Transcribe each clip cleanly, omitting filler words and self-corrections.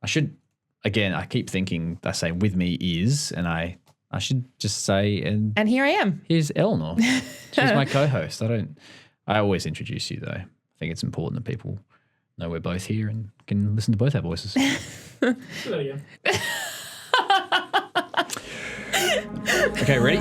I should, again, I keep thinking, I say with me is, and I should just say, And here I am. Here's Eleanor. She's my co-host. I always introduce you though. I think it's important that people know we're both here and can listen to both our voices. Okay, ready?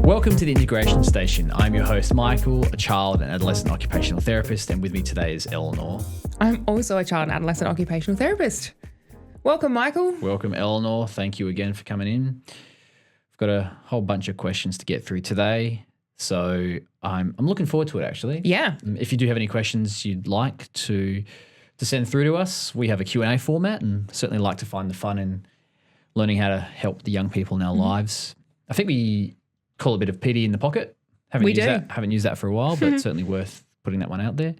Welcome to the Integration Station. I'm your host, Michael, a child and adolescent occupational therapist, and with me today is Eleanor. I'm also a child and adolescent occupational therapist. Welcome, Michael. Welcome, Eleanor. Thank you again for coming in. I've got a whole bunch of questions to get through today, so I'm looking forward to it, actually. Yeah. If you do have any questions you'd like to send through to us, we have a Q&A format and certainly like to find the fun in learning how to help the young people in our lives. I think we call it a bit of PD in the pocket. Haven't used that for a while, but certainly worth putting that one out there.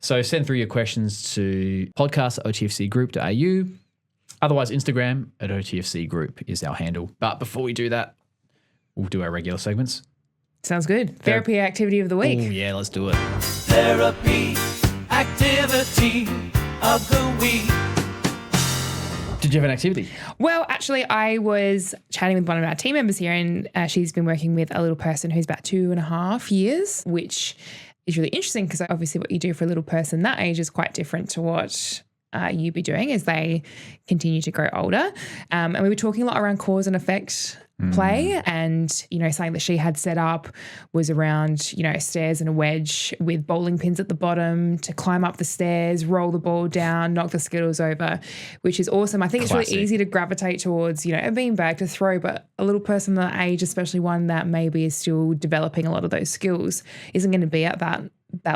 So send through your questions to podcast@otfcgroup.au. Otherwise, Instagram @otfcgroup is our handle. But before we do that, we'll do our regular segments. Sounds good. Therapy activity of the week. Oh, yeah, let's do it. Therapy activity of the week. Did you have an activity? Well, actually, I was chatting with one of our team members here, and she's been working with a little person who's about 2.5 years, which is really interesting because obviously what you do for a little person that age is quite different to what you'd be doing as they continue to grow older. And we were talking a lot around cause and effect play, and, something that she had set up was around, stairs and a wedge with bowling pins at the bottom to climb up the stairs, roll the ball down, knock the Skittles over, which is awesome. I think It's really easy to gravitate towards, a beanbag to throw, but a little person that age, especially one that maybe is still developing a lot of those skills, isn't going to be at that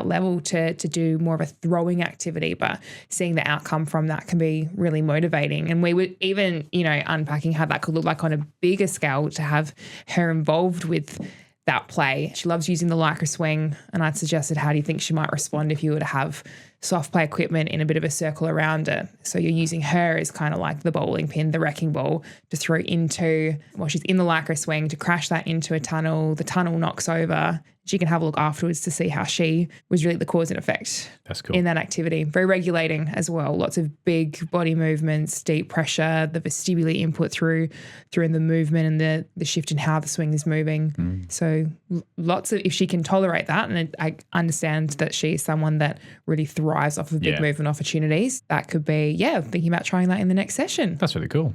level to do more of a throwing activity, but seeing the outcome from that can be really motivating. And we would even, unpacking how that could look like on a bigger scale to have her involved with that play. She loves using the Lycra swing, and I'd suggested, how do you think she might respond if you were to have soft play equipment in a bit of a circle around it? So you're using her as kind of like the bowling pin, the wrecking ball, to throw into, while she's in the Lycra swing, to crash that into a tunnel. The tunnel knocks over. She can have a look afterwards to see how she was really the cause and effect. That's cool. In that activity. Very regulating as well. Lots of big body movements, deep pressure, the vestibular input through the movement and the shift in how the swing is moving. So lots of, if she can tolerate that, and I understand that she's someone that really thrives off of big movement opportunities, that could be, thinking about trying that in the next session. That's really cool.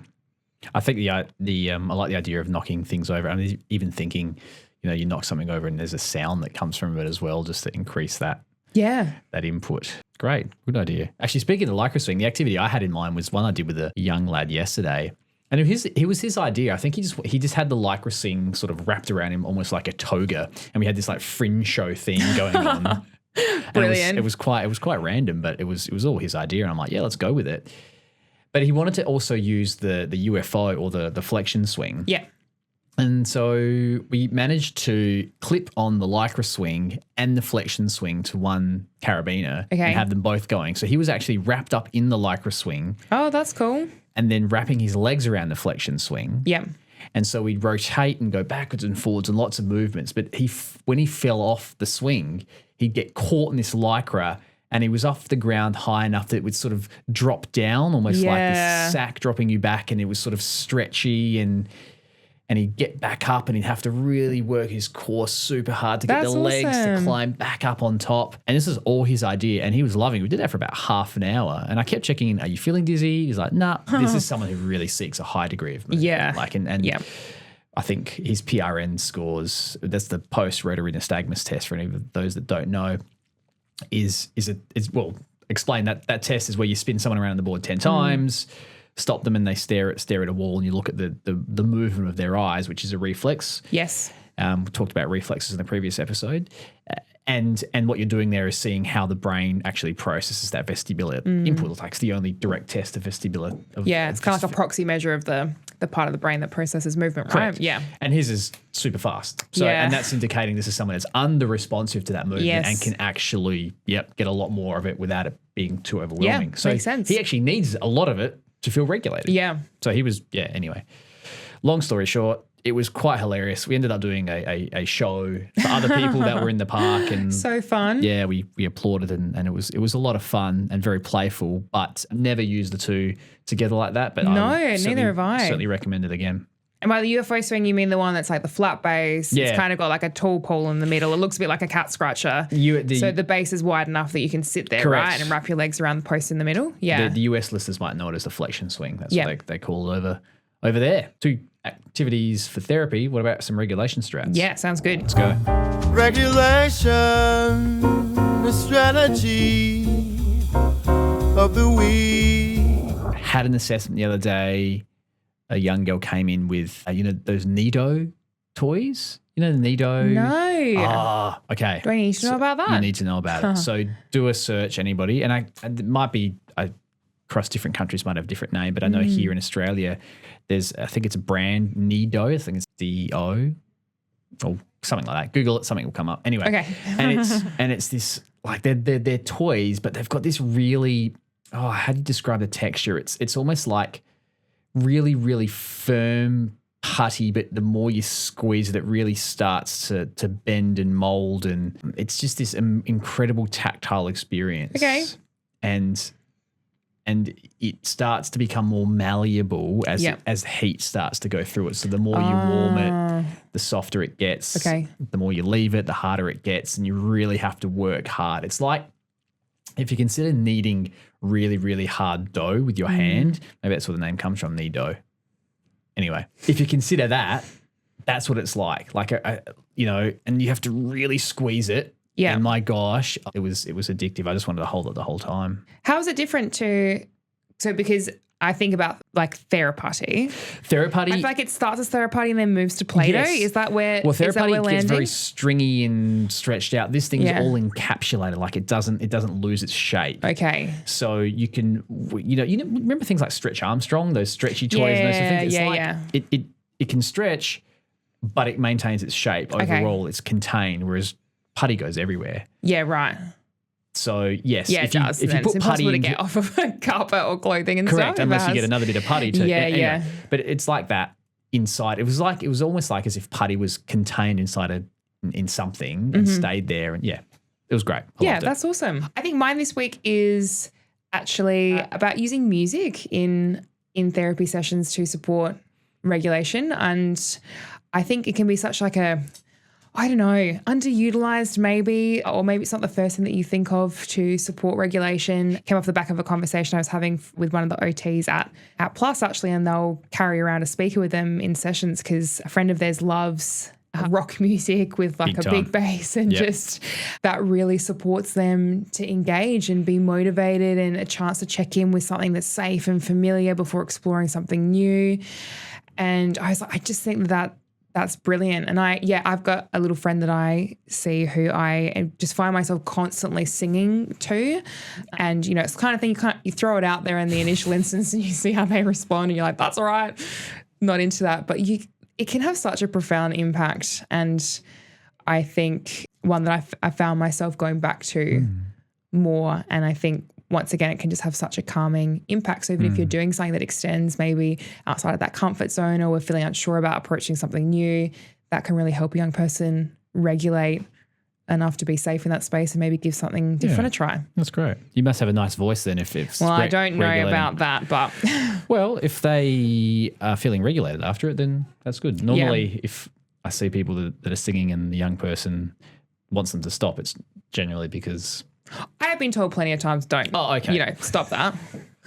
I think I like the idea of knocking things over. I mean, even thinking, you knock something over and there's a sound that comes from it as well, just to increase that input. Great. Good idea. Actually, speaking of the Lycra swing, the activity I had in mind was one I did with a young lad yesterday. And it was his idea. I think he just had the Lycra swing sort of wrapped around him almost like a toga. And we had this like fringe show theme going on. Brilliant. It was quite random, but it was all his idea. And I'm like, yeah, let's go with it. But he wanted to also use the UFO or the flexion swing. Yeah. And so we managed to clip on the Lycra swing and the flexion swing to one carabiner and have them both going. So he was actually wrapped up in the Lycra swing. Oh, that's cool. And then wrapping his legs around the flexion swing. Yeah. And so we'd rotate and go backwards and forwards and lots of movements. But when he fell off the swing, he'd get caught in this Lycra, and he was off the ground high enough that it would sort of drop down, almost like this sack dropping you back, and it was sort of stretchy, and he'd get back up and he'd have to really work his core super hard to get the legs to climb back up on top. And this is all his idea, and he was loving it. We did that for about half an hour, and I kept checking in, are you feeling dizzy? He's like, nah, this is someone who really seeks a high degree of movement. Yeah. I think his PRN scores, that's the post-rotary nystagmus test for any of those that don't know, explain that test is where you spin someone around the board 10 times, stop them, and they stare at a wall, and you look at the movement of their eyes, which is a reflex. Yes. We talked about reflexes in the previous episode. And what you're doing there is seeing how the brain actually processes that vestibular input. It's like it's the only direct test of vestibular. It's kind of like a proxy measure of the part of the brain that processes movement, correct. Right? Yeah. And his is super fast. And that's indicating this is someone that's under responsive to that movement and can actually, get a lot more of it without it being too overwhelming. So makes sense. He actually needs a lot of it to feel regulated. Yeah. So he was, anyway. Long story short, it was quite hilarious. We ended up doing a show for other people that were in the park, and So fun. yeah, we applauded, and it was a lot of fun and very playful, but never used the two together like that. But No, I would neither have I. certainly recommend it again. And by the UFO swing, you mean the one that's like the flat base? Yeah. It's kind of got like a tall pole in the middle. It looks a bit like a cat scratcher. So the base is wide enough that you can sit there, Correct. right, and wrap your legs around the post in the middle. Yeah. The US listeners might know it as the flexion swing. That's Yeah. what they call it over there. 2 activities for therapy. What about some regulation strats? Yeah, sounds good. Let's go. Regulation, the strategy of the week. Had an assessment the other day. A young girl came in with, those Nido toys. You know the Nido? No. Ah, okay. Do I need to know about that? You need to know about it. So do a search, anybody. And it might be, across different countries might have a different name, but I know here in Australia, I think it's a brand, Nido. I think it's D-O or something like that. Google it, something will come up. Anyway. Okay. and it's this, like they're toys, but they've got this really, how do you describe the texture? It's almost like really, really firm putty, but the more you squeeze it, it really starts to bend and mold, and it's just this incredible tactile experience. Okay. And it starts to become more malleable as heat starts to go through it. So the more you warm it, the softer it gets. Okay. The more you leave it, the harder it gets, and you really have to work hard. It's like if you consider kneading really, really hard dough with your hand, maybe that's where the name comes from, knead dough. Anyway, if you consider that, that's what it's like. Like, and you have to really squeeze it. Yeah. And my gosh, it was addictive. I just wanted to hold it the whole time. How is it different because I think about like therapy. Therapy. I feel like it starts as therapy and then moves to Play-Doh. Yes. Is that where Well, is that therapy where gets landing? very stringy and stretched out. This thing's Yeah. all encapsulated. Like it doesn't lose its shape. Okay. So you can, remember things like Stretch Armstrong, those stretchy toys and those sort of things? It's like it can stretch, but it maintains its shape. Overall, it's contained, whereas putty goes everywhere. Yeah, right. So yes, Yeah, it does. if you put it's putty impossible to get off of a carpet or clothing and correct, stuff. unless you get another bit of putty to Yeah. But it's like that inside. It was almost like as if putty was contained inside in something and stayed there, and it was great. I loved it. That's awesome. I think mine this week is actually about using music in therapy sessions to support regulation, and I think it can be such like a, I don't know, underutilized maybe, or maybe it's not the first thing that you think of to support regulation. Came off the back of a conversation I was having with one of the OTs at Plus actually, and they'll carry around a speaker with them in sessions because a friend of theirs loves rock music with like Big a time. big bass, and just that really supports them to engage and be motivated, and a chance to check in with something that's safe and familiar before exploring something new. And I was like, I just think that's brilliant. And I've got a little friend that I see who I just find myself constantly singing to. And, it's the kind of thing you throw it out there in the initial instance and you see how they respond and you're like, that's all right, not into that. But it can have such a profound impact. And I think one that I found myself going back to more. And I think once again, it can just have such a calming impact. So even if you're doing something that extends maybe outside of that comfort zone, or we're feeling unsure about approaching something new, that can really help a young person regulate enough to be safe in that space and maybe give something different a try. That's great. You must have a nice voice then if it's I don't know regulating. about that, but Well, if they are feeling regulated after it, then that's good. Normally, if I see people that are singing and the young person wants them to stop, it's generally because... I have been told plenty of times, don't, stop that.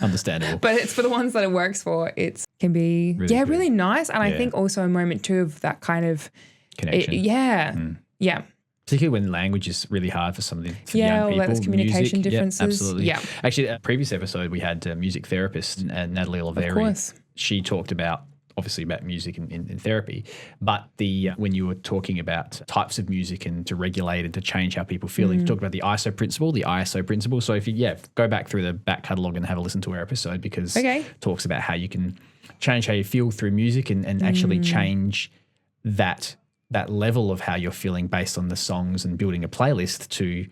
Understandable. But it's for the ones that it works for, it can be, Really good. really nice. And I think also a moment too of that kind of... Connection. Yeah. Particularly when language is really hard for some of the young people. There's communication music, differences. absolutely. Yeah. Actually, a previous episode, we had a music therapist, Natalie Oliveri. Of course. She talked about music in therapy, but when you were talking about types of music and to regulate and to change how people feel, you talked about the ISO principle. So if you go back through the back catalogue and have a listen to our episode, because it talks about how you can change how you feel through music and actually change that level of how you're feeling based on the songs and building a playlist to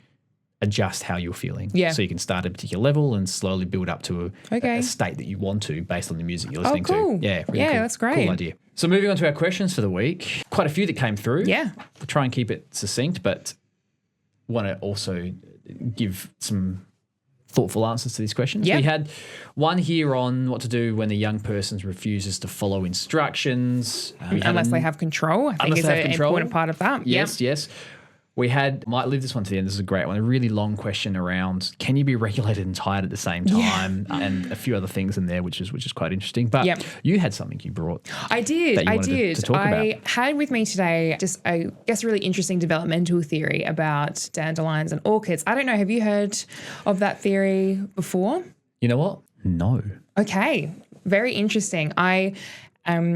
adjust how you're feeling. Yeah. So you can start at a particular level and slowly build up to a state that you want to based on the music you're listening cool. to. Yeah, really Yeah, cool. that's great. Cool idea. So moving on to our questions for the week. Quite a few that came through. Yeah. We'll try and keep it succinct, but want to also give some thoughtful answers to these questions. Yeah. We had one here on what to do when the young person refuses to follow instructions. Unless they have control, I think Unless is they have an control. important part of that. Yes, yes. We might leave this one to the end. This is a great one. A really long question around can you be regulated and tired at the same time, and a few other things in there, which is quite interesting. But you had something you brought. I did. That you wanted to talk about. I had with me today just a really interesting developmental theory about dandelions and orchids. I don't know. Have you heard of that theory before? You know what? No. Okay. Very interesting. I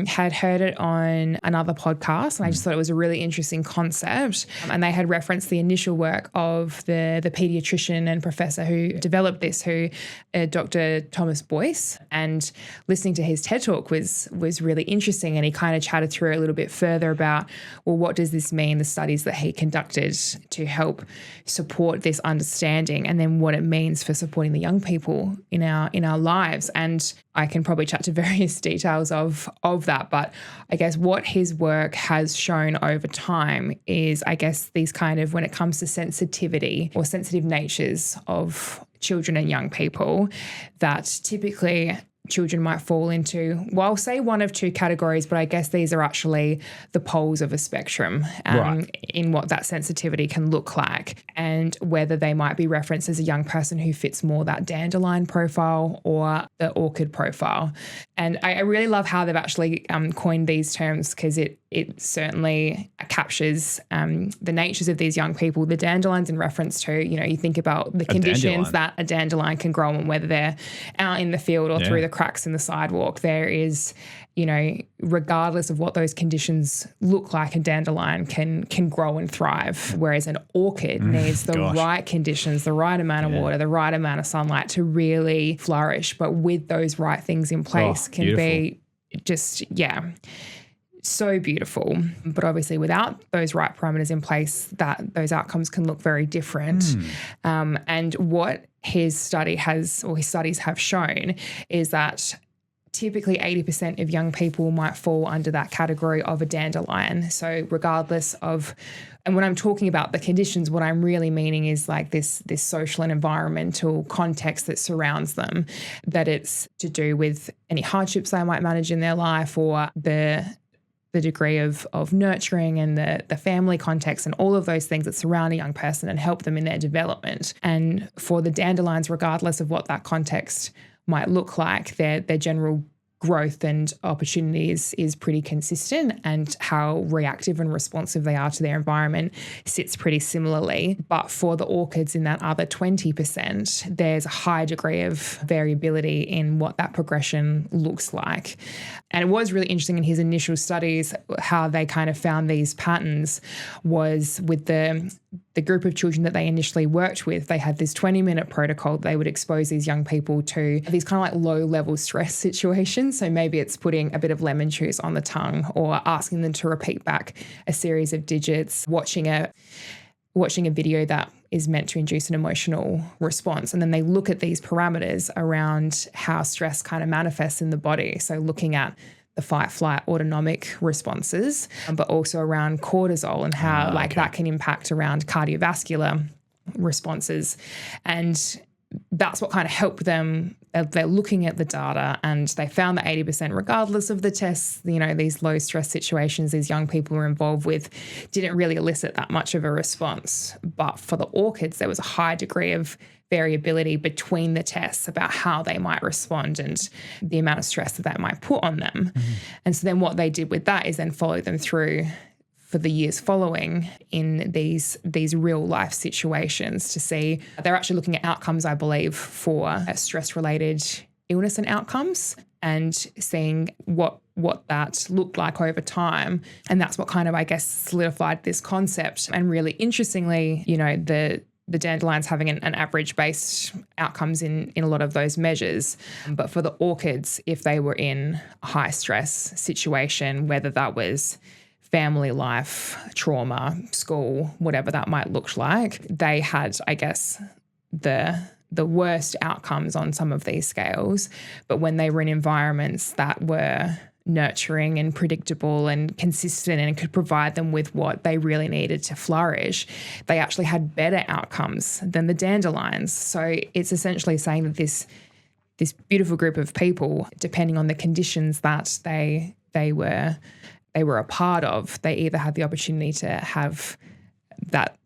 had heard it on another podcast, and I just thought it was a really interesting concept. And they had referenced the initial work of the pediatrician and professor who developed this, Dr. Thomas Boyce. And listening to his TED Talk was really interesting. And he kind of chatted through a little bit further about, well, what does this mean, the studies that he conducted to help support this understanding, and then what it means for supporting the young people in our lives. And I can probably chat to various details of that, but I guess what his work has shown over time is, I guess, these kind of, when it comes to sensitivity or sensitive natures of children and young people, that typically children might fall into, well, I'll say one of two categories, but I guess these are actually the poles of a spectrum in what that sensitivity can look like, and whether they might be referenced as a young person who fits more that dandelion profile or the orchid profile. And I really love how they've actually coined these terms, because it certainly captures the natures of these young people. The dandelion's in reference to, you think about the conditions that a dandelion can grow in, whether they're out in the field or through the cracks in the sidewalk. There is, regardless of what those conditions look like, a dandelion can grow and thrive, whereas an orchid needs the right conditions, the right amount of water, the right amount of sunlight to really flourish. But with those right things in place can be just, so beautiful. But obviously without those right parameters in place, those outcomes can look very different. And what his studies have shown is that typically 80% of young people might fall under that category of a dandelion. So regardless of, and when I'm talking about the conditions, what I'm really meaning is like this social and environmental context that surrounds them, that it's to do with any hardships they might manage in their life, or the degree of nurturing and the family context and all of those things that surround a young person and help them in their development. And for the dandelions, regardless of what that context might look like, their general growth and opportunities is pretty consistent, and how reactive and responsive they are to their environment sits pretty similarly. But for the orchids, in that other 20%, there's a high degree of variability in what that progression looks like. And it was really interesting in his initial studies, how they kind of found these patterns was with the group of children that they initially worked with. They had this 20-minute protocol. They would expose these young people to these kind of like low-level stress situations. So maybe it's putting a bit of lemon juice on the tongue, or asking them to repeat back a series of digits, watching a video that is meant to induce an emotional response. And then they look at these parameters around how stress kind of manifests in the body. So looking at the fight, flight, autonomic responses, but also around cortisol and how that can impact around cardiovascular responses. And that's what kind of helped them. They're looking at the data, and they found that 80%, regardless of the tests, these low stress situations these young people were involved with, didn't really elicit that much of a response. But for the orchids, there was a high degree of variability between the tests about how they might respond and the amount of stress that might put on them. And so then what they did with that is then follow them through for the years following in these real life situations to see. They're actually looking at outcomes, I believe, for stress-related illness and outcomes, and seeing what that looked like over time. And that's what kind of, I guess, solidified this concept. And really interestingly, the dandelions having an average-based outcomes in a lot of those measures. But for the orchids, if they were in a high-stress situation, whether that was family life, trauma, school, whatever that might look like, they had, I guess, the worst outcomes on some of these scales. But when they were in environments that were nurturing and predictable and consistent and could provide them with what they really needed to flourish, they actually had better outcomes than the dandelions. So it's essentially saying that this beautiful group of people, depending on the conditions that they were a part of, they either had the opportunity to have that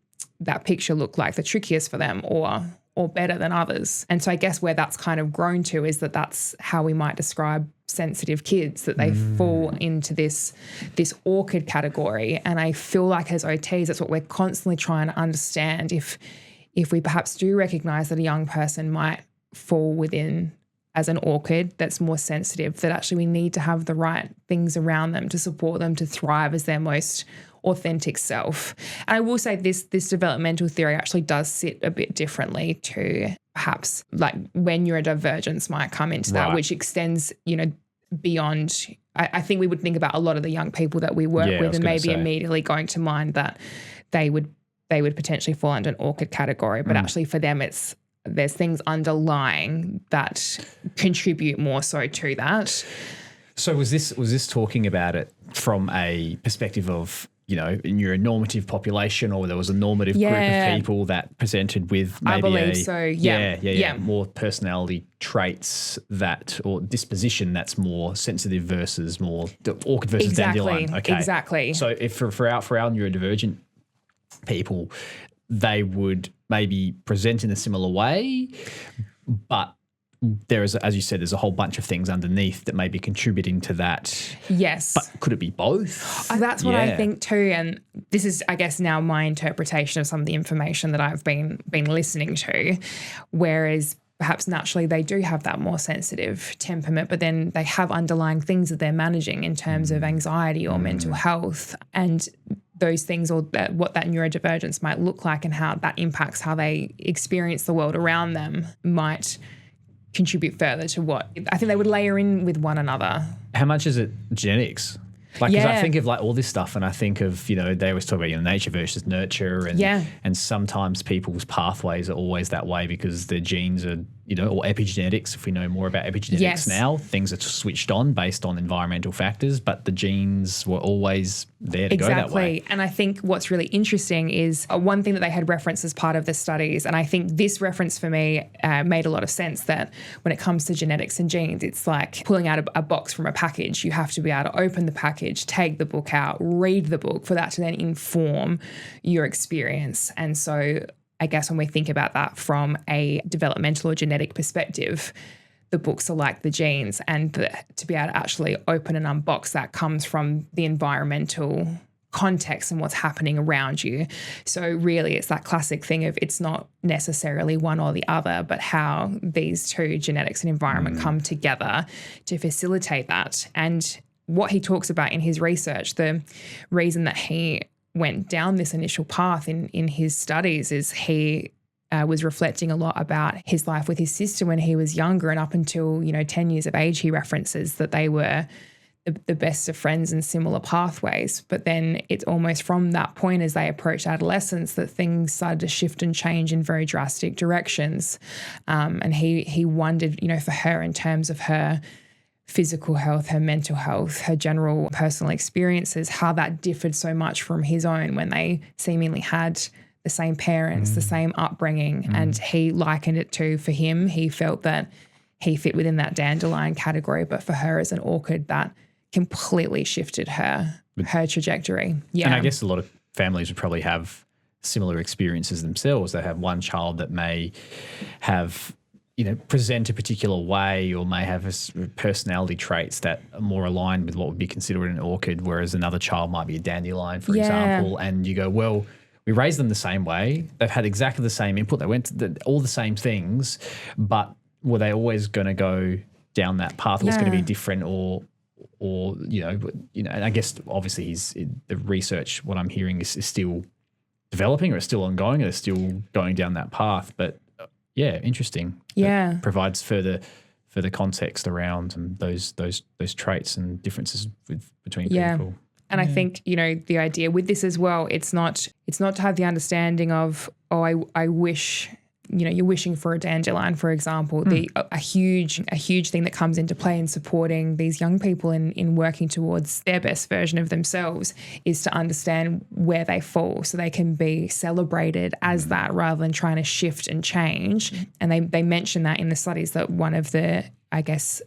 picture look like the trickiest for them or better than others. And so I guess where that's kind of grown to is that that's how we might describe sensitive kids, that they fall into this orchid category. And I feel like as OTs, that's what we're constantly trying to understand. If we perhaps do recognize that a young person might fall within as an orchid that's more sensitive, that actually we need to have the right things around them to support them to thrive as their most authentic self. And I will say this developmental theory actually does sit a bit differently to perhaps like when neurodivergence might come into that, which extends, beyond. I think we would think about a lot of the young people that we work with and maybe immediately going to mind that they would potentially fall under an orchid category. But actually for them there's things underlying that contribute more so to that. So was this talking about it from a perspective of, you're a normative population, or there was a normative group of people that presented with maybe I believe so. Yeah. more personality traits or disposition that's more sensitive versus more orchid versus dandelion. Okay. Exactly. So if for our neurodivergent people, they would maybe present in a similar way, but there is, as you said, there's a whole bunch of things underneath that may be contributing to that. Yes. But could it be both? That's what I think too. And this is, I guess, now my interpretation of some of the information that I've been listening to, whereas perhaps naturally they do have that more sensitive temperament, but then they have underlying things that they're managing in terms of anxiety or mental health, and those things, or what that neurodivergence might look like and how that impacts how they experience the world around them might contribute further to what I think they would layer in with one another. How much is it genetics? Like, because I think of like all this stuff, and I think of, they always talk about, nature versus nurture, and sometimes people's pathways are always that way because their genes are, or epigenetics. If we know more about epigenetics now, things are switched on based on environmental factors, but the genes were always there to go that way. And I think what's really interesting is one thing that they had referenced as part of the studies, and I think this reference for me made a lot of sense, that when it comes to genetics and genes, it's like pulling out a box from a package. You have to be able to open the package, take the book out, read the book for that to then inform your experience. And so I guess when we think about that from a developmental or genetic perspective, the books are like the genes, and to be able to actually open and unbox that comes from the environmental context and what's happening around you. So really it's that classic thing of it's not necessarily one or the other, but how these two, genetics and environment, come together to facilitate that. And what he talks about in his research, the reason that he went down this initial path in his studies is he was reflecting a lot about his life with his sister when he was younger, and up until 10 years of age, he references that they were the best of friends and similar pathways. But then it's almost from that point, as they approached adolescence, that things started to shift and change in very drastic directions. And he wondered, for her, in terms of her physical health, her mental health, her general personal experiences, how that differed so much from his own when they seemingly had the same parents, the same upbringing. And he likened it to, for him, he felt that he fit within that dandelion category, but for her as an orchid, that completely shifted her trajectory. Yeah. And I guess a lot of families would probably have similar experiences themselves. They have one child that may have present a particular way, or may have personality traits that are more aligned with what would be considered an orchid, whereas another child might be a dandelion, for example. And you go, well, we raised them the same way. They've had exactly the same input. They went to all the same things, but were they always going to go down that path? Or was going to be different, or and I guess obviously the research, what I'm hearing is still developing, or it's still ongoing, or it's still going down that path. But yeah, interesting. Yeah, it provides further context around those traits and differences between people. And I think, the idea with this as well, it's not to have the understanding of, I wish, you're wishing for a dandelion, for example. A huge thing that comes into play in supporting these young people in working towards their best version of themselves is to understand where they fall so they can be celebrated as that rather than trying to shift and change. And they mention that in the studies that one of the, I guess,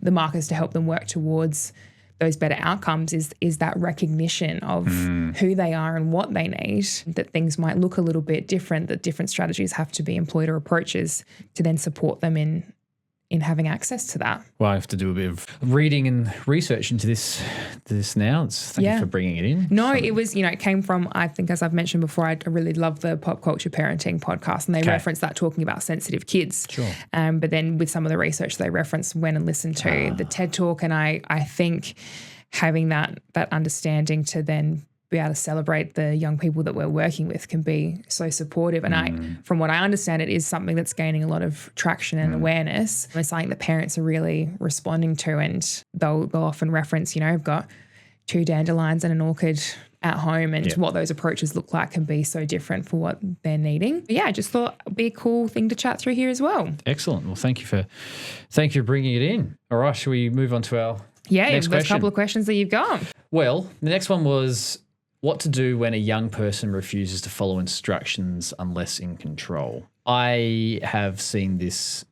the markers to help them work towards those better outcomes is that recognition of who they are and what they need, that things might look a little bit different, that different strategies have to be employed or approaches to then support them in having access to that. Well, I have to do a bit of reading and research into this now. Thank you for bringing it in. No, it was, it came from, I think, as I've mentioned before, I really love the Pop Culture Parenting podcast, and they reference that talking about sensitive kids. Sure. But then with some of the research they referenced, went and listened to the TED Talk, and I think having that understanding to then be able to celebrate the young people that we're working with can be so supportive. And from what I understand, it is something that's gaining a lot of traction and awareness. And it's something that parents are really responding to, and they'll often reference, I've got 2 dandelions and an orchid at home, and what those approaches look like can be so different for what they're needing. But I just thought it'd be a cool thing to chat through here as well. Excellent. Well, thank you for bringing it in. All right, shall we move on to our next those question? Couple of questions that you've got. Well, the next one was, what to do when a young person refuses to follow instructions unless in control. I have seen this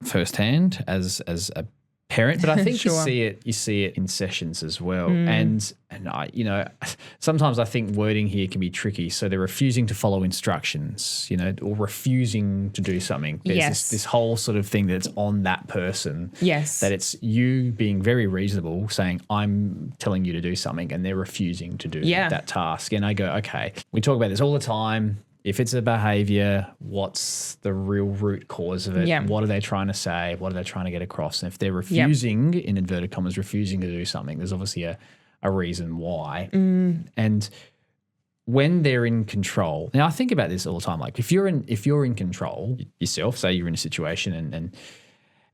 firsthand as a parent, but I think Sure. you see it in sessions as well. And I, sometimes I think wording here can be tricky. So they're refusing to follow instructions, or refusing to do something. There's this whole sort of thing that's on that person. Yes. That it's you being very reasonable, saying, I'm telling you to do something, and they're refusing to do that task. And I go, okay, we talk about this all the time. If it's a behavior, what's the real root cause of it? Yeah. What are they trying to say? What are they trying to get across? And if they're refusing, in inverted commas, refusing to do something, there's obviously a reason why. And when they're in control, now I think about this all the time. Like if you're in control yourself, say you're in a situation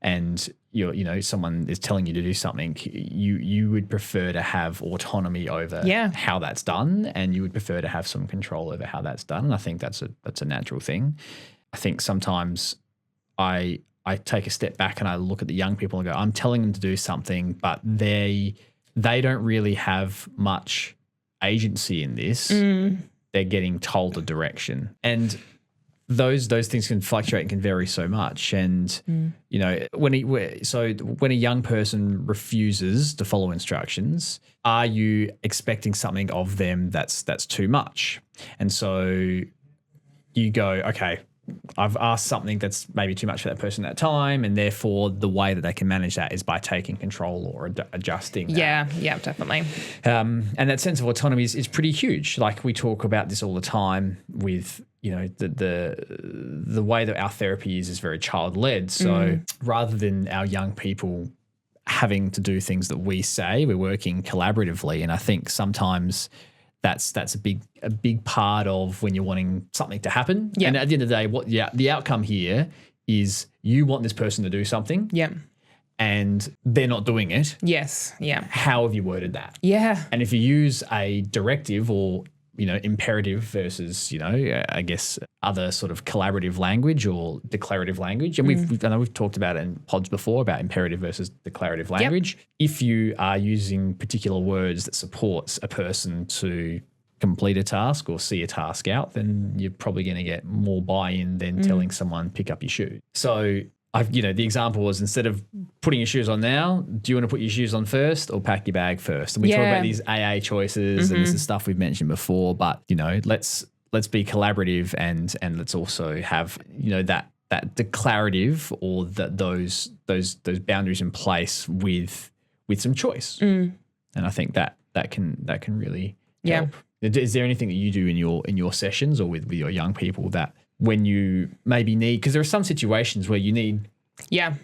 and you're, someone is telling you to do something, you would prefer to have autonomy over how that's done, and you would prefer to have some control over how that's done. And I think that's a natural thing. I think sometimes I take a step back and I look at the young people and go, I'm telling them to do something, but they don't really have much agency in this. They're getting told a direction. And those things can fluctuate and can vary so much. And, when a young person refuses to follow instructions, are you expecting something of them that's too much? And so you go, okay, I've asked something that's maybe too much for that person at that time, and therefore the way that they can manage that is by taking control or adjusting that. Yeah, definitely. And that sense of autonomy is pretty huge. Like we talk about this all the time with, the way that our therapy is very child-led. So rather than our young people having to do things that we say, we're working collaboratively. And I think sometimes that's a big part of when you're wanting something to happen. Yeah. And at the end of the day, the outcome here is you want this person to do something. Yeah. And they're not doing it. Yes. Yeah. How have you worded that? Yeah. And if you use a directive or, imperative versus, I guess other sort of collaborative language or declarative language. And I know we've talked about it in pods before about imperative versus declarative language. Yep. If you are using particular words that supports a person to complete a task or see a task out, then you're probably going to get more buy-in than telling someone pick up your shoes. So the example was, instead of putting your shoes on now, do you want to put your shoes on first or pack your bag first? And we talk about these AA choices and this is stuff we've mentioned before, but let's be collaborative and let's also have, that declarative or those boundaries in place with some choice. And I think that can really help. Is there anything that you do in your sessions or with your young people that when you maybe need, because there are some situations where you need, there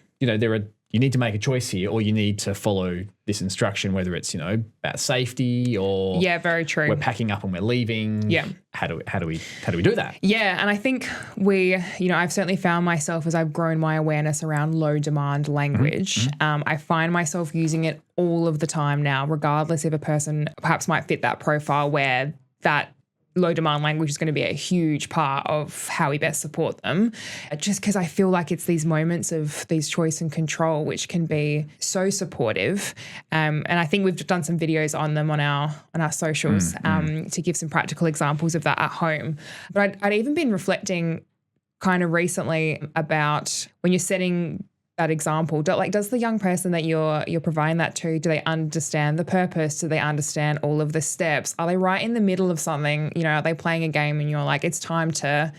are you need to make a choice here, or you need to follow this instruction, whether it's, about safety or Yeah, very true. we're packing up and we're leaving. Yeah. How do we do that? Yeah, and I think I've certainly found myself as I've grown my awareness around low demand language. I find myself using it all of the time now, regardless if a person perhaps might fit that profile where that low demand language is going to be a huge part of how we best support them, just because I feel like it's these moments of these choice and control which can be so supportive. And I think we've done some videos on them on our socials to give some practical examples of that at home. But I'd even been reflecting kind of recently about when you're setting that example, does the young person that you're providing that to, do they understand the purpose? Do they understand all of the steps? Are they right in the middle of something? Are they playing a game and you're like, it's time to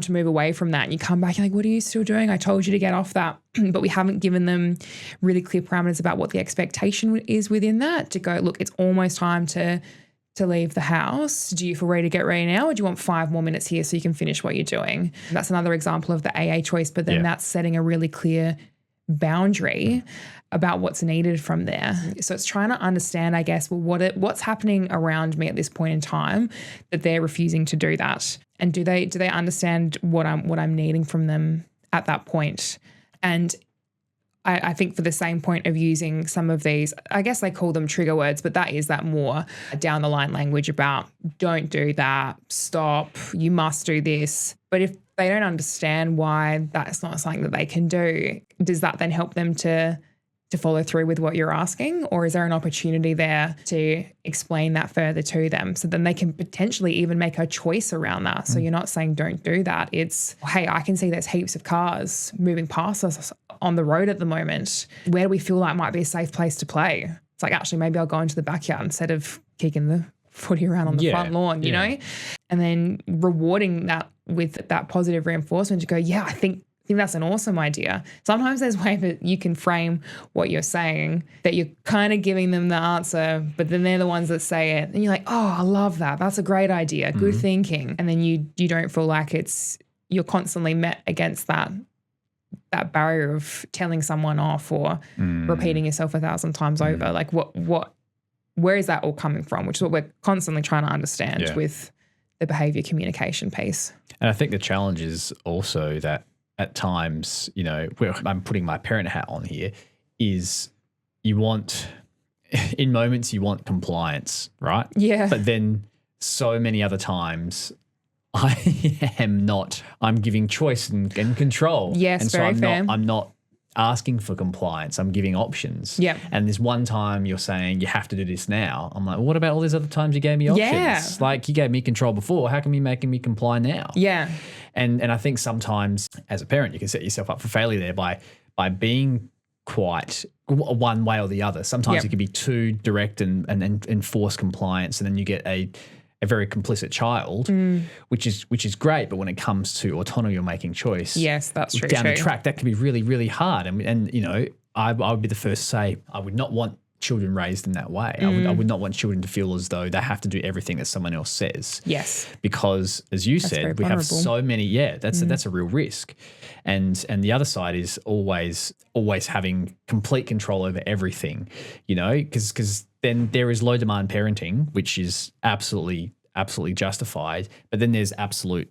move away from that. And you come back, you're like, what are you still doing? I told you to get off that. But we haven't given them really clear parameters about what the expectation is within that, to go, look, it's almost time to leave the house. Do you feel ready to get ready now, or do you want 5 more minutes here so you can finish what you're doing? That's another example of the AA choice, but then that's setting a really clear boundary about what's needed from there. So it's trying to understand, I guess, what's happening around me at this point in time that they're refusing to do that, and do they understand what I'm needing from them at that point? And I think for the same point of using some of these, I guess they call them trigger words, but that is that more down the line language about don't do that, stop, you must do this. But if they don't understand why that's not something that they can do, does that then help them to follow through with what you're asking? Or is there an opportunity there to explain that further to them, so then they can potentially even make a choice around that? So you're not saying don't do that. It's, hey, I can see there's heaps of cars moving past us on the road at the moment. Where do we feel like might be a safe place to play? It's like, actually, maybe I'll go into the backyard instead of kicking the footy around on the front lawn, you know? And then rewarding that with that positive reinforcement to go, yeah, I think that's an awesome idea. Sometimes there's ways that you can frame what you're saying, that you're kind of giving them the answer, but then they're the ones that say it. And you're like, oh, I love that. That's a great idea. Good thinking. And then you don't feel like you're constantly met against that barrier of telling someone off or repeating yourself 1,000 times over. Like where is that all coming from? Which is what we're constantly trying to understand with the behavior communication piece. And I think the challenge is also that at times, where I'm putting my parent hat on here, is in moments you want compliance, right? Yeah. But then so many other times I'm giving choice and control. Yes, and so very fair. I'm not asking for compliance. I'm giving options. Yeah. And there's one time you're saying you have to do this now. I'm like, well, what about all these other times you gave me options? Yeah. Like, you gave me control before. How come you making me comply now? Yeah. And I think sometimes as a parent, you can set yourself up for failure there by being quite one way or the other. Sometimes it can be too direct and enforce compliance, and then you get a very complicit child, which is great. But when it comes to autonomy or making choice, yes, that's true. Down the track, that can be really, really hard. And I would be the first to say I would not want children raised in that way. I would not want children to feel as though they have to do everything that someone else says. Yes. Because as you said, we have so many, that's a real risk. And the other side is always having complete control over everything, because then there is low demand parenting, which is absolutely justified, but then there's absolute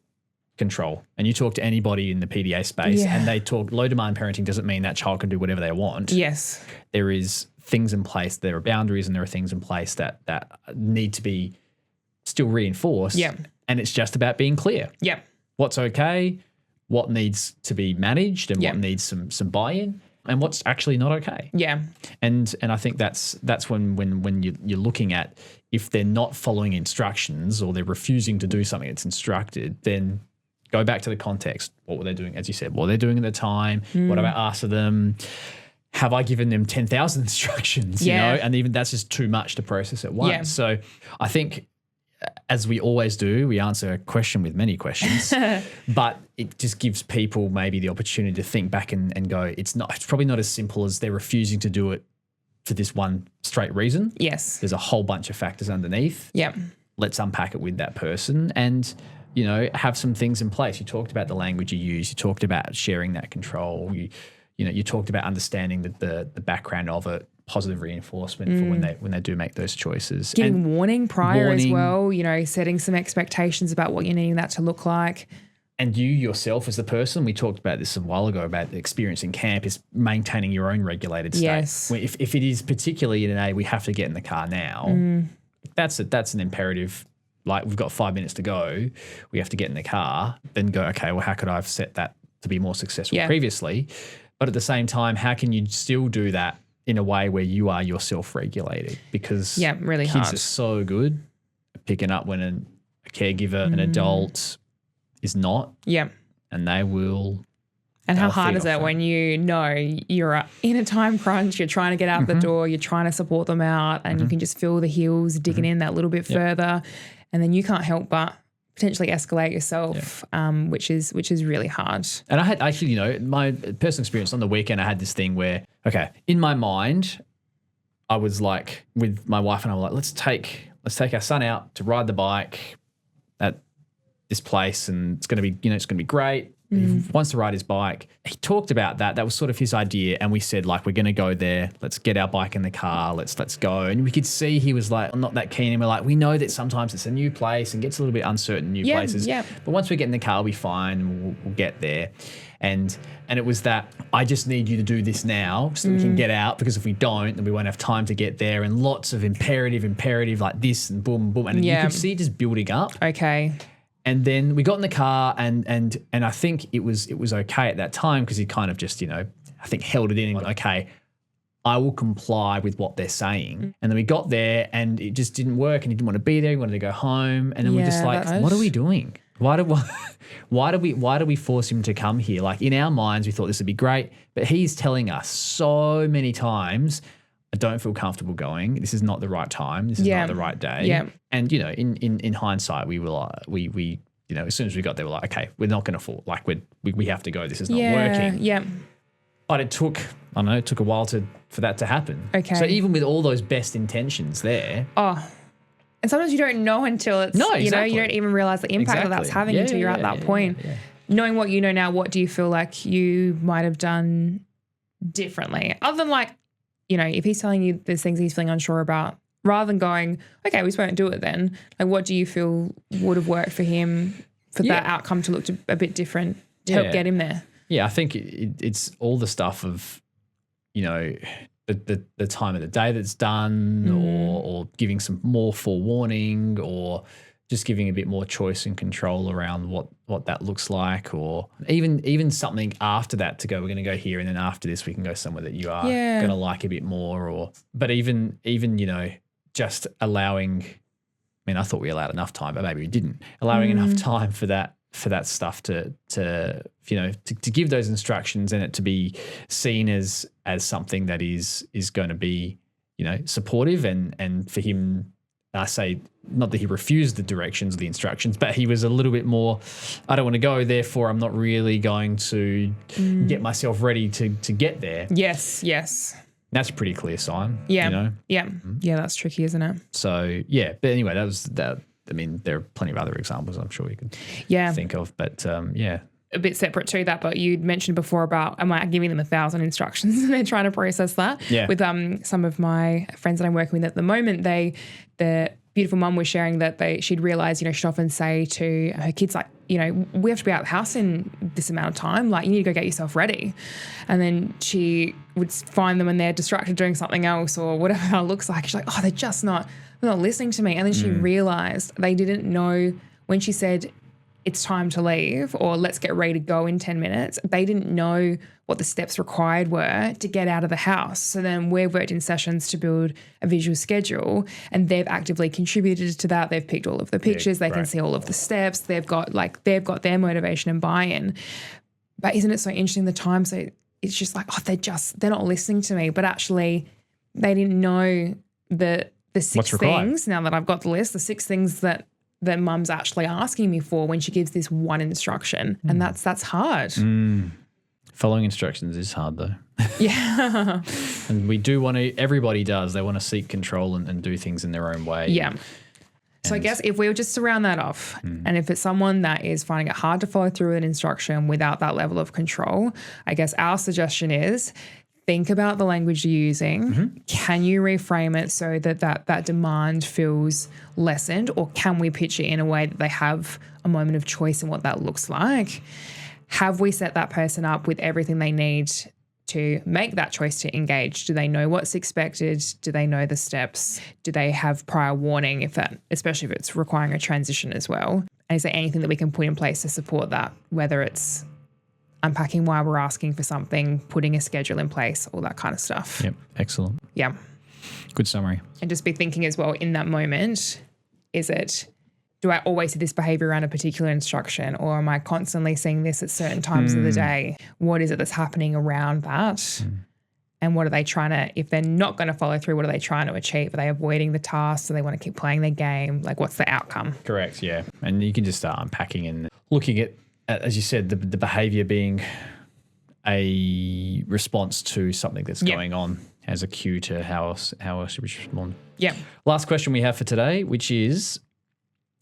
control. And you talk to anybody in the PDA space and they talk low demand parenting doesn't mean that child can do whatever they want. Yes. There is things in place, there are boundaries, and there are things in place that need to be still reinforced. Yeah. And it's just about being clear. Yeah. What's okay, what needs to be managed, and what needs some buy-in, and what's actually not okay. Yeah. And I think that's when you're looking at, if they're not following instructions or they're refusing to do something that's instructed, then go back to the context. What were they doing? As you said, what were they doing at the time? What have I asked of them? Have I given them 10,000 instructions? And even that's just too much to process at once. Yeah. So I think, as we always do, we answer a question with many questions, but it just gives people maybe the opportunity to think back and go, it's probably not as simple as they're refusing to do it for this one straight reason. Yes. There's a whole bunch of factors underneath. Yeah. Let's unpack it with that person and, have some things in place. You talked about the language you use. You talked about sharing that control. you talked about understanding the background of it, positive reinforcement for when they do make those choices. Getting And warning prior as warning. well, setting some expectations about what you're needing that to look like. And you yourself as the person, we talked about this a while ago about the experience in camp, is maintaining your own regulated state. Yes. If it is particularly in we have to get in the car now, that's an imperative. Like we've got 5 minutes to go, we have to get in the car, then go, okay, well, how could I have set that to be more successful previously? But at the same time, how can you still do that in a way where you are yourself regulated? Because really kids hard. are so good at picking up when a caregiver, an adult is not. Yeah. And they will. And how they'll hard feed is off it that. when you're in a time crunch, you're trying to get out the door, you're trying to support them out, and you can just feel the heels digging in that little bit further, and then you can't help but potentially escalate yourself, which is really hard. And I had actually, my personal experience on the weekend, I had this thing where, okay, in my mind, I was like with my wife and I were like, let's take our son out to ride the bike at this place, and it's going to be, it's going to be great. He wants to ride his bike. He talked about that. That was sort of his idea. And we said, like, we're going to go there. Let's get our bike in the car. Let's go. And we could see he was like, I'm not that keen. And we're like, we know that sometimes it's a new place and gets a little bit uncertain in new places. Yeah. But once we get in the car, we'll be fine. And we'll get there. And it was that, I just need you to do this now so that we can get out, because if we don't, then we won't have time to get there. And lots of imperative like this and boom, boom. And you could see it just building up. Okay. And then we got in the car and I think it was okay at that time because he kind of just, I think held it in and went, okay, I will comply with what they're saying. And then we got there and it just didn't work and he didn't want to be there. He wanted to go home. And then we're just like, what are we doing? Why do we force him to come here? Like in our minds, we thought this would be great, but he's telling us so many times, I don't feel comfortable going. This is not the right time. This is not the right day. Yeah. And in hindsight, we were like, we as soon as we got there, we're like, okay, we're not going to fall. Like we have to go. This is not working. Yeah. But it took a while for that to happen. Okay. So even with all those best intentions there. Oh, and sometimes you don't know until it's, exactly. you don't even realize the impact that that's having until you're at that point. Yeah. Knowing what you know now, what do you feel like you might have done differently? Other than like, if he's telling you there's things he's feeling unsure about, rather than going, okay, we just won't do it then. Like, what do you feel would have worked for him for that outcome to look a bit different to help get him there? Yeah, I think it's all the stuff of, the time of the day that's done or giving some more forewarning or just giving a bit more choice and control around what that looks like, or even something after that to go, we're going to go here and then after this we can go somewhere that you are going to like a bit more, but even just allowing, I thought we allowed enough time, but maybe we didn't, allowing enough time for that stuff to give those instructions and it to be seen as something that is going to be, supportive and for him, I say not that he refused the directions or the instructions, but he was a little bit more, I don't want to go, therefore I'm not really going to get myself ready to get there. Yes. That's a pretty clear sign. Yeah. Yeah, that's tricky, isn't it? So, yeah. But anyway, that was that. I mean, there are plenty of other examples I'm sure you could think of, but a bit separate to that, but you'd mentioned before about, am I giving them 1,000 instructions and they're trying to process that? Yeah. With some of my friends that I'm working with at the moment, the beautiful mum was sharing that she'd realised, she'd often say to her kids, like, we have to be out of the house in this amount of time, like you need to go get yourself ready. And then she would find them when they're distracted doing something else or whatever that looks like. She's like, oh, they're not listening to me. And then she realised they didn't know when she said, it's time to leave or let's get ready to go in 10 minutes. They didn't know what the steps required were to get out of the house. So then we've worked in sessions to build a visual schedule and they've actively contributed to that. They've picked all of the pictures. They can see all of the steps. They've got their motivation and buy-in. But isn't it so interesting the time? So it's just like, oh, they're not listening to me. But actually they didn't know the 6 things, now that I've got the list, the 6 things that mum's actually asking me for when she gives this one instruction. And that's hard. Following instructions is hard though. Yeah. And everybody does. They want to seek control and do things in their own way. Yeah. So I guess if we were just to round that off, and if it's someone that is finding it hard to follow through an instruction without that level of control, I guess our suggestion is think about the language you're using. Can you reframe it so that demand feels lessened, or can we pitch it in a way that they have a moment of choice in what that looks like? Have we set that person up with everything they need to make that choice to engage? Do they know what's expected? Do they know the steps? Do they have prior warning, especially if it's requiring a transition as well? And is there anything that we can put in place to support that, whether it's unpacking why we're asking for something, putting a schedule in place, all that kind of stuff. Yep, excellent. Yeah. Good summary. And just be thinking as well in that moment, do I always see this behavior around a particular instruction, or am I constantly seeing this at certain times of the day? What is it that's happening around that? And what are they trying to, if they're not going to follow through, what are they trying to achieve? Are they avoiding the task? Do they want to keep playing their game? Like, what's the outcome? Correct, yeah. And you can just start unpacking and looking at, as you said, the behavior being a response to something that's going on as a cue to how else we respond. Yeah. Last question we have for today, which is,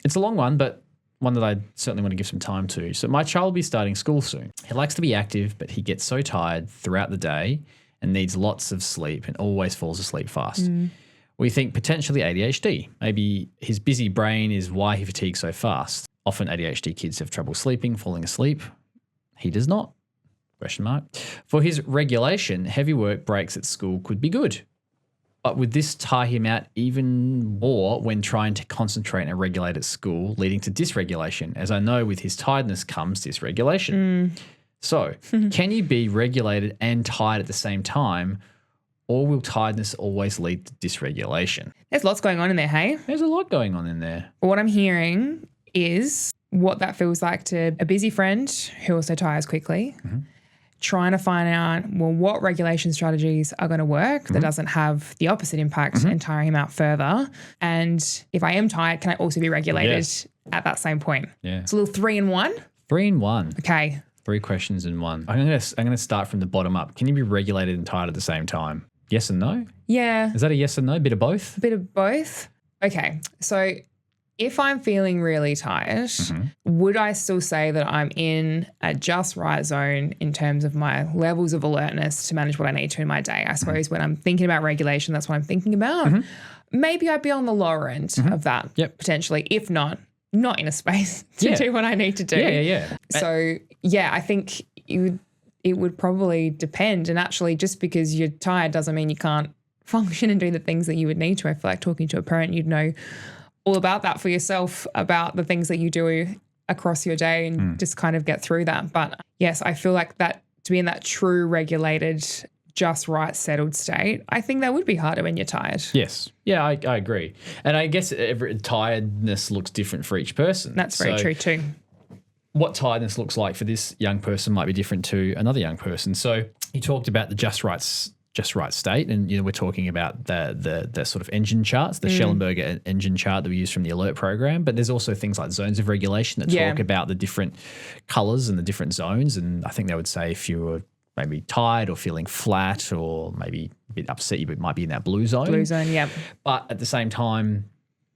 it's a long one, but one that I certainly want to give some time to. So my child will be starting school soon. He likes to be active, but he gets so tired throughout the day and needs lots of sleep and always falls asleep fast. We think potentially ADHD. Maybe his busy brain is why he fatigues so fast. Often ADHD kids have trouble sleeping, falling asleep. He does not. ? For his regulation, heavy work breaks at school could be good. But would this tire him out even more when trying to concentrate and regulate at school, leading to dysregulation? As I know with his tiredness comes dysregulation. So can you be regulated and tired at the same time, or will tiredness always lead to dysregulation? There's lots going on in there, hey? There's a lot going on in there. What I'm hearing is what that feels like to a busy friend who also tires quickly. Trying to find out, well, what regulation strategies are going to work that doesn't have the opposite impact and tire him out further. And if I am tired, can I also be regulated at that same point? Yeah. It's a little 3 in 1. 3 in 1. Okay. 3 questions in one. I'm gonna start from the bottom up. Can you be regulated and tired at the same time? Yes and no? Yeah. Is that a yes and no? Bit of both? A bit of both. Okay. So if I'm feeling really tired, would I still say that I'm in a just right zone in terms of my levels of alertness to manage what I need to in my day? I suppose when I'm thinking about regulation, that's what I'm thinking about. Maybe I'd be on the lower end of that potentially, if not in a space to do what I need to do. Yeah. So, I think it would probably depend. And actually, just because you're tired doesn't mean you can't function and do the things that you would need to. I feel like talking to a parent, you'd know all about that for yourself, about the things that you do across your day and just kind of get through that. But yes, I feel like that to be in that true regulated, just right, settled state, I think that would be harder when you're tired. Yes. Yeah, I agree. And I guess tiredness looks different for each person. That's very true too. What tiredness looks like for this young person might be different to another young person. So you talked about the just right state, and we're talking about the sort of engine charts, the Schellenberger engine chart that we use from the alert program. But there's also things like zones of regulation that talk about the different colours and the different zones. And I think they would say if you were maybe tired or feeling flat or maybe a bit upset, you might be in that blue zone. Blue zone, yeah. But at the same time,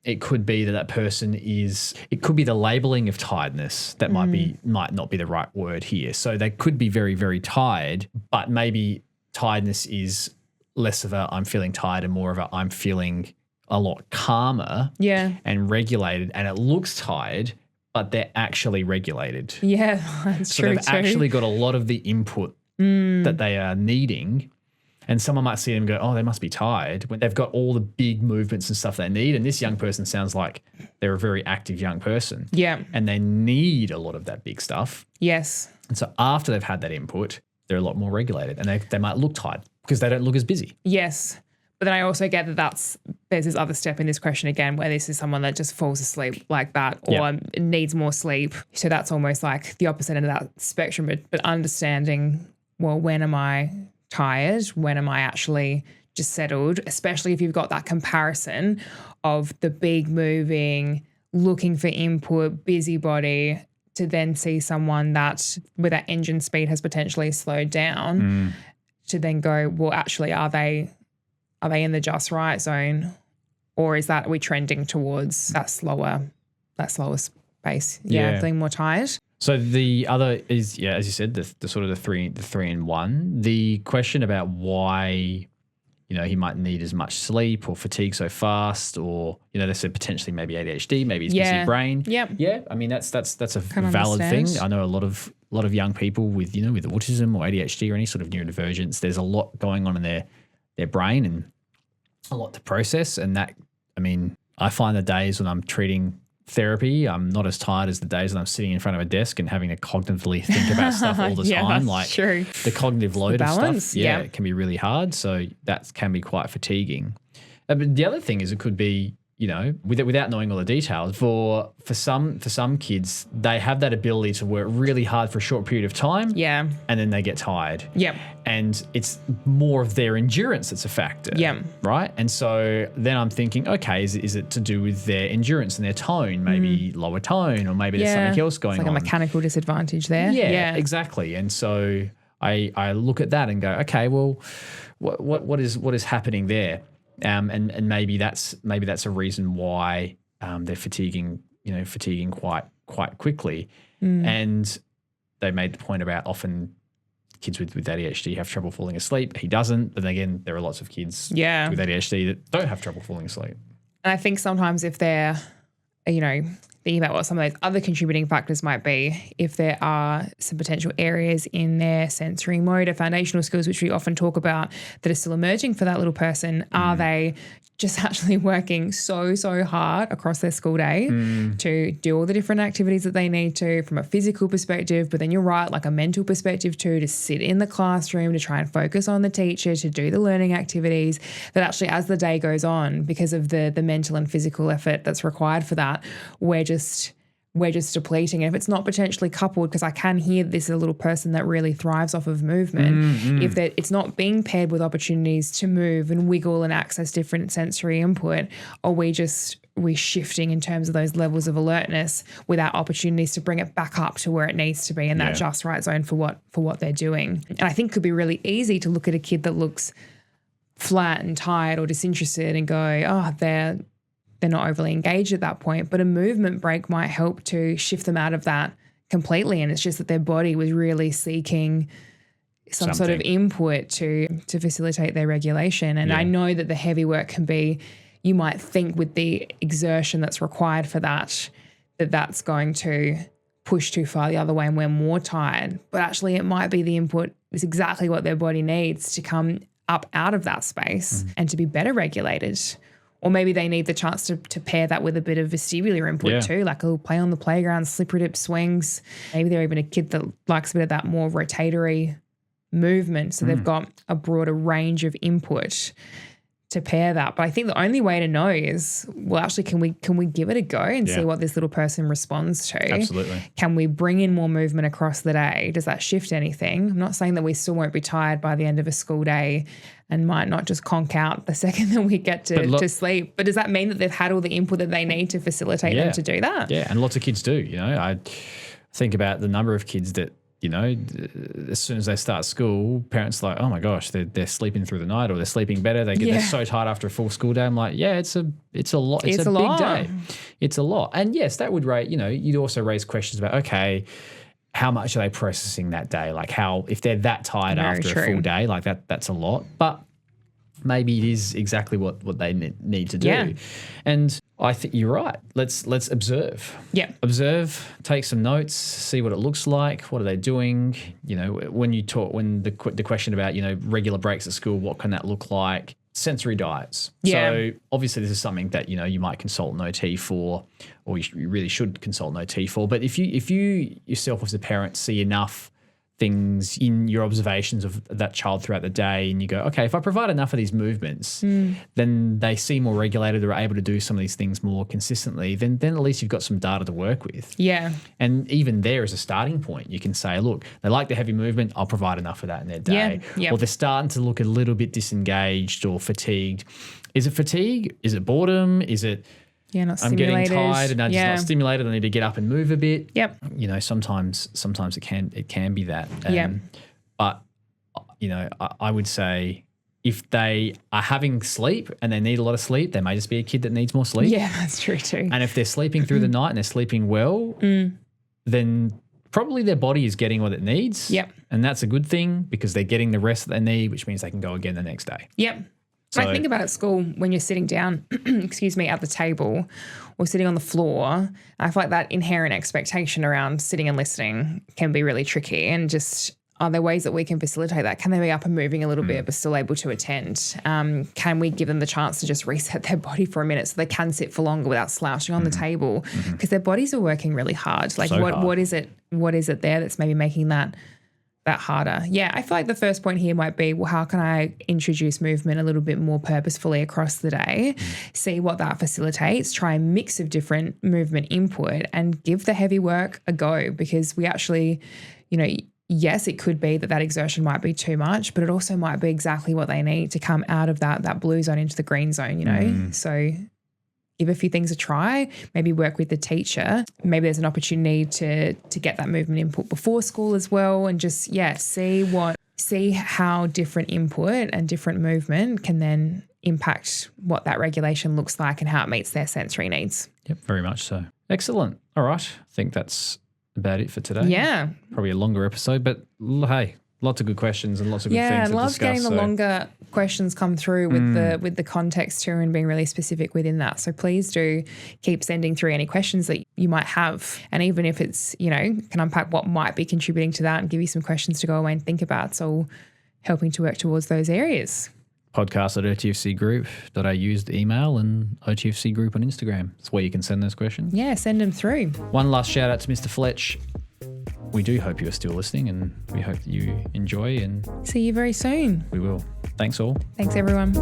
it could be that person it could be the labeling of tiredness that might not be the right word here. So they could be very, very tired, but maybe tiredness is less of a I'm feeling tired and more of a I'm feeling a lot calmer and regulated, and it looks tired, but they're actually regulated. Yeah, that's so true. So they've actually got a lot of the input that they are needing. And someone might see them and go, oh, they must be tired, when they've got all the big movements and stuff they need. And this young person sounds like they're a very active young person. Yeah. And they need a lot of that big stuff. Yes. And so after they've had that input, they're a lot more regulated, and they might look tired because they don't look as busy. Yes. But then I also get that there's this other step in this question again where this is someone that just falls asleep like that or needs more sleep. So that's almost like the opposite end of that spectrum, but understanding, well, when am I tired? When am I actually just settled? Especially if you've got that comparison of the big moving, looking for input, busybody, to then see someone that where that engine speed has potentially slowed down to then go, well, actually, are they in the just right zone, Or are we trending towards that slower pace? Yeah. Feeling more tired. So the other is, as you said, the sort of the three in one. The question about why, he might need as much sleep or fatigue so fast, or they said potentially maybe ADHD, maybe it's busy brain. Yep. Yeah. I mean that's a valid thing. I know a lot of young people with with autism or ADHD or any sort of neurodivergence. There's a lot going on in their brain and a lot to process. And that, I find the days when I'm treating therapy, I'm not as tired as the days when I'm sitting in front of a desk and having to cognitively think about stuff all the time. Like true. The cognitive load of stuff, yeah, it can be really hard. So that can be quite fatiguing. But the other thing is it could be, without knowing all the details, for some kids, they have that ability to work really hard for a short period of time. Yeah. And then they get tired. Yep. And it's more of their endurance that's a factor. Yeah. Right? And so then I'm thinking, okay, is it to do with their endurance and their tone, maybe lower tone, or maybe there's something else going on? It's like a mechanical disadvantage there. Yeah, exactly. And so I look at that and go, okay, well, what is happening there? And maybe that's a reason why they're fatiguing quite quickly. And they made the point about often kids with ADHD have trouble falling asleep. He doesn't, but again, there are lots of kids with ADHD that don't have trouble falling asleep. And I think sometimes if they're, thinking about what some of those other contributing factors might be, if there are some potential areas in their sensory motor foundational skills, which we often talk about, that are still emerging for that little person, are they just actually working so hard across their school day to do all the different activities that they need to from a physical perspective, but then you're right, like a mental perspective too, to sit in the classroom, to try and focus on the teacher, to do the learning activities, that actually as the day goes on, because of the mental and physical effort that's required for that, we're just depleting. And if it's not potentially coupled, because I can hear this is a little person that really thrives off of movement, if it's not being paired with opportunities to move and wiggle and access different sensory input, or we're shifting in terms of those levels of alertness without opportunities to bring it back up to where it needs to be in that just right zone for what they're doing. And I think it could be really easy to look at a kid that looks flat and tired or disinterested and go, oh, they're not overly engaged at that point, but a movement break might help to shift them out of that completely. And it's just that their body was really seeking some sort of input to facilitate their regulation. And I know that the heavy work can be, you might think with the exertion that's required for that's going to push too far the other way and we're more tired. But actually it might be the input is exactly what their body needs to come up out of that space and to be better regulated. Or maybe they need the chance to pair that with a bit of vestibular input too, like a little play on the playground, slippery dip swings. Maybe they're even a kid that likes a bit of that more rotatory movement. So they've got a broader range of input to pair that. But I think the only way to know is, well, actually, can we give it a go and see what this little person responds to? Absolutely. Can we bring in more movement across the day? Does that shift anything? I'm not saying that we still won't be tired by the end of a school day and might not just conk out the second that we get to sleep. But does that mean that they've had all the input that they need to facilitate them to do that? Yeah, and lots of kids do. I think about the number of kids that, as soon as they start school, parents are like, oh my gosh, they're sleeping through the night or they're sleeping better. They're so tired after a full school day. I'm like, it's a lot. It's a big day. It's a lot. And yes, that would raise, you'd also raise questions about, okay, how much are they processing that day? Like if they're that tired after a full day, like that's a lot. But maybe it is exactly what they need to do. Yeah. And I think you're right. Let's observe. Yeah. Observe, take some notes, see what it looks like. What are they doing? When the question about, regular breaks at school, what can that look like? Sensory diets. Yeah. So obviously this is something that, you might consult an OT for, or you really should consult an OT for. But if you yourself as a parent see enough things in your observations of that child throughout the day and you go, okay, if I provide enough of these movements, then they seem more regulated, they're able to do some of these things more consistently, then at least you've got some data to work with. Yeah. And even there as a starting point, you can say, look, they like the heavy movement, I'll provide enough of that in their day. Yeah. Or they're starting to look a little bit disengaged or fatigued. Is it fatigue? Is it boredom? Is it not I'm stimulated. getting tired and I'm just not stimulated. I need to get up and move a bit. Yep. Sometimes it can be that. But I would say if they are having sleep and they need a lot of sleep, they may just be a kid that needs more sleep. Yeah, that's true too. And if they're sleeping through the night and they're sleeping well, then probably their body is getting what it needs. Yep. And that's a good thing because they're getting the rest that they need, which means they can go again the next day. Yep. So, I think about at school when you're sitting down, excuse me, at the table or sitting on the floor, I feel like that inherent expectation around sitting and listening can be really tricky. And just, are there ways that we can facilitate that? Can they be up and moving a little bit but still able to attend? Can we give them the chance to just reset their body for a minute so they can sit for longer without slouching on the table? Because their bodies are working really hard. Like So hard. what is it there that's maybe making that harder? Yeah, I feel like the first point here might be, well, how can I introduce movement a little bit more purposefully across the day, see what that facilitates, try a mix of different movement input and give the heavy work a go, because we actually, yes, it could be that exertion might be too much, but it also might be exactly what they need to come out of that blue zone into the green zone, So give a few things a try, maybe work with the teacher. Maybe there's an opportunity to get that movement input before school as well, and just, see how different input and different movement can then impact what that regulation looks like and how it meets their sensory needs. Yep, very much so. Excellent. All right. I think that's about it for today. Yeah. Probably a longer episode, but hey, lots of good questions and lots of good things to discuss. Yeah, I love getting the longer questions come through with the context too and being really specific within that. So please do keep sending through any questions that you might have. And even if it's, can unpack what might be contributing to that and give you some questions to go away and think about. It's all helping to work towards those areas. Podcast at otfcgroup.au is the email, and OTFC Group on Instagram. It's where you can send those questions. Yeah, send them through. One last shout out to Mr. Fletch. We do hope you're still listening, and we hope that you enjoy, and See you very soon. we will. Thanks all. Thanks, everyone.